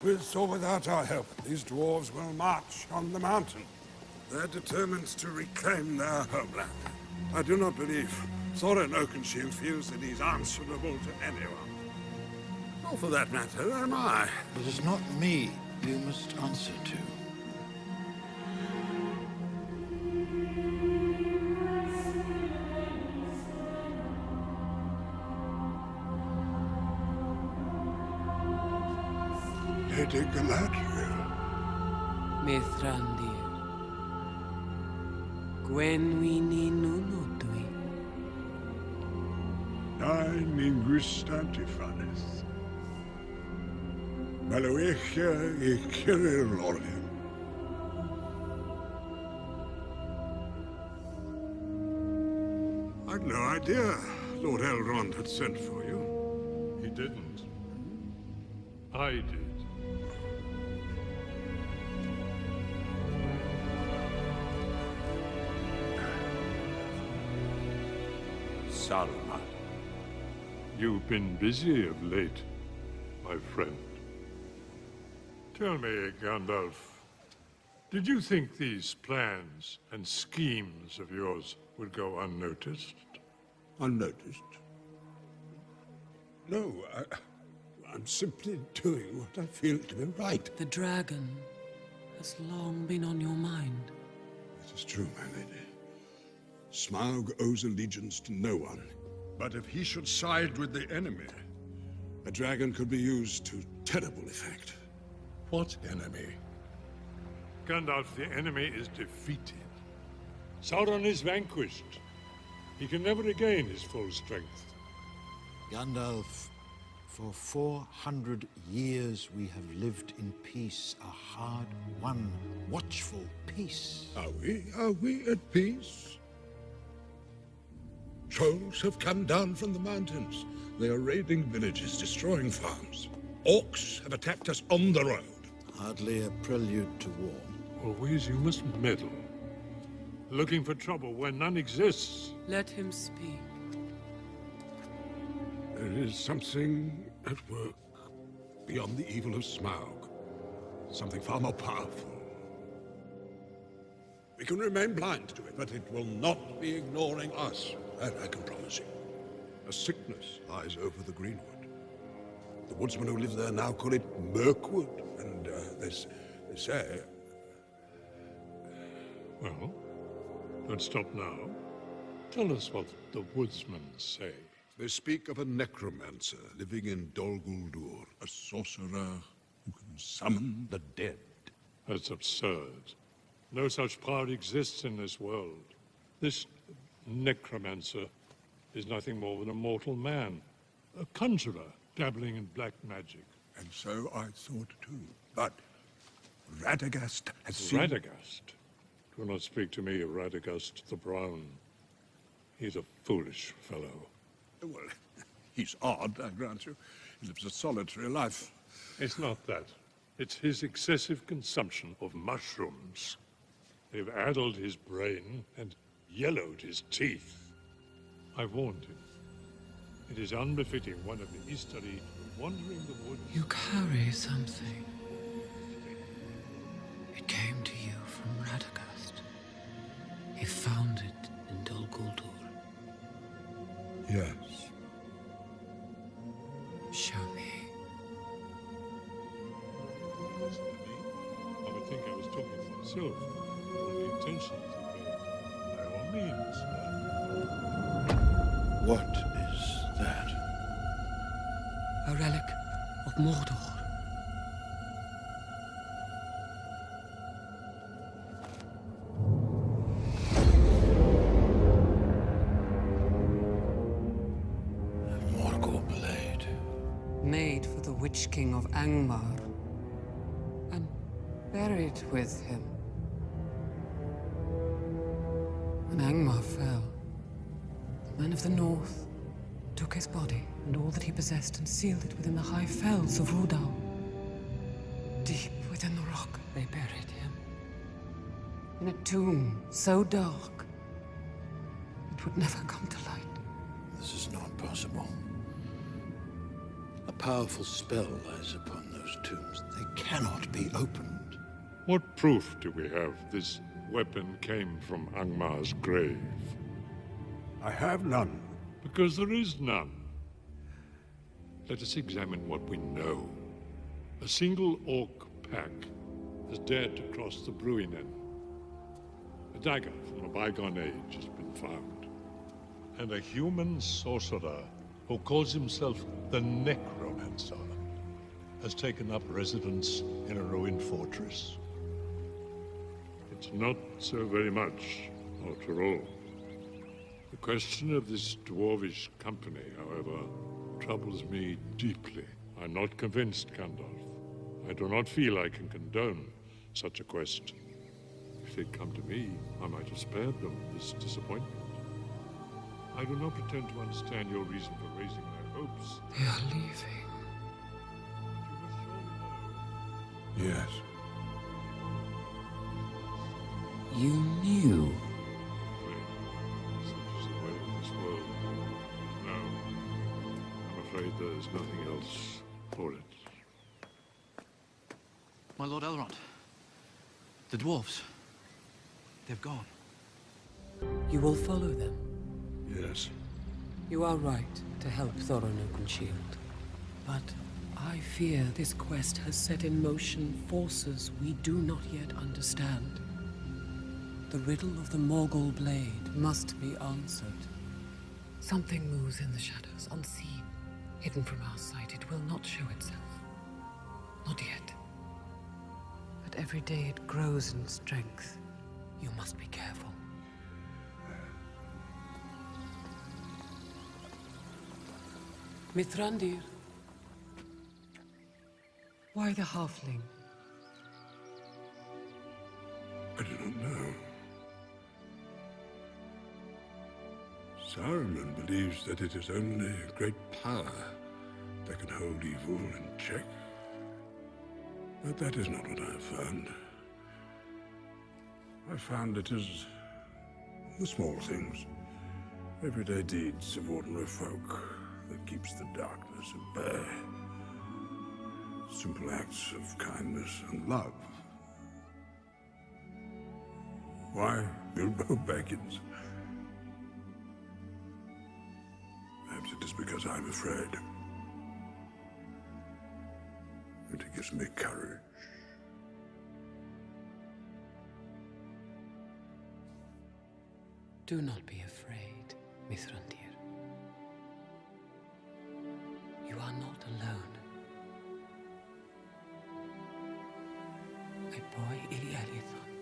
With or without our help, these dwarves will march on the mountain. They're determined to reclaim their homeland. I do not believe Thorin Oakenshield feels that he's answerable to anyone. Or for that matter, am I. It is not me you must answer to. Lady Galadriel. Mithrandir. Gwenwini nunudwi. Nain Ingristantifanis. Maluechia I Kirilorian. I'd no idea Lord Elrond had sent for you. He didn't. I did. Saruman. You've been busy of late, my friend. Tell me, Gandalf, did you think these plans and schemes of yours would go unnoticed? Unnoticed? No, I'm simply doing what I feel to be right. The dragon has long been on your mind. It is true, my lady. Smaug owes allegiance to no one. But if he should side with the enemy, a dragon could be used to terrible effect. What enemy? Gandalf, the enemy is defeated. Sauron is vanquished. He can never regain his full strength. Gandalf, for 400 years we have lived in peace, a hard-won, watchful peace. Are we? Are we at peace? Trolls have come down from the mountains. They are raiding villages, destroying farms. Orcs have attacked us on the road. Hardly a prelude to war. Always you must meddle. Looking for trouble where none exists. Let him speak. There is something at work beyond the evil of Smaug. Something far more powerful. We can remain blind to it, but it will not be ignoring us. That I can promise you. A sickness lies over the Greenwood. The woodsmen who live there now call it Mirkwood, and they say... Well, don't stop now. Tell us what the woodsmen say. They speak of a necromancer living in Dol Guldur, a sorcerer who can summon the dead. That's absurd. No such power exists in this world. This necromancer is nothing more than a mortal man. A conjurer dabbling in black magic. And so I thought too. But Radagast has seen... Radagast? Do not speak to me of Radagast the Brown. He's a foolish fellow. Well, he's odd, I grant you. He lives a solitary life. It's not that. It's his excessive consumption of mushrooms. They've addled his brain and yellowed his teeth. I've warned him. It is unbefitting one of the Istari wandering the woods. You carry something. It came to you from Radagast. He found it in Dol Guldur. Yes. Show me. I would think I was talking to myself. Only intention to be. By all means. What is that? A relic of Mordor. A Morgul blade. Made for the Witch King of Angmar. And buried with him. When Angmar fell, the men of the North took his body and all that he possessed and sealed it within the high fells of Rudal. Deep within the rock, they buried him. In a tomb so dark, it would never come to light. This is not possible. A powerful spell lies upon those tombs. They cannot be opened. What proof do we have this weapon came from Angmar's grave? I have none. Because there is none. Let us examine what we know. A single orc pack has dared to cross the Bruinen. A dagger from a bygone age has been found. And a human sorcerer who calls himself the Necromancer has taken up residence in a ruined fortress. It's not so very much, after all. The question of this dwarvish company, however, troubles me deeply. I'm not convinced, Gandalf. I do not feel I can condone such a quest. If they'd come to me, I might have spared them this disappointment. I do not pretend to understand your reason for raising my hopes. They are leaving. Yes. You knew. Such is the way of this world. No. I'm afraid there's nothing else for it. My Lord Elrond. The dwarves. They've gone. You will follow them. Yes. You are right to help Thorin Oakenshield. But I fear this quest has set in motion forces we do not yet understand. The riddle of the Morgul blade must be answered. Something moves in the shadows, unseen, hidden from our sight. It will not show itself. Not yet. But every day it grows in strength. You must be careful. Mithrandir. Why the halfling? I do not know. Saruman believes that it is only great power that can hold evil in check. But that is not what I have found. I found it is the small things, everyday deeds of ordinary folk that keeps the darkness at bay. Simple acts of kindness and love. Why Bilbo Baggins? Perhaps it is because I'm afraid. And it gives me courage. Do not be afraid, Mithrandir. You are not alone. My boy Ili Eliathon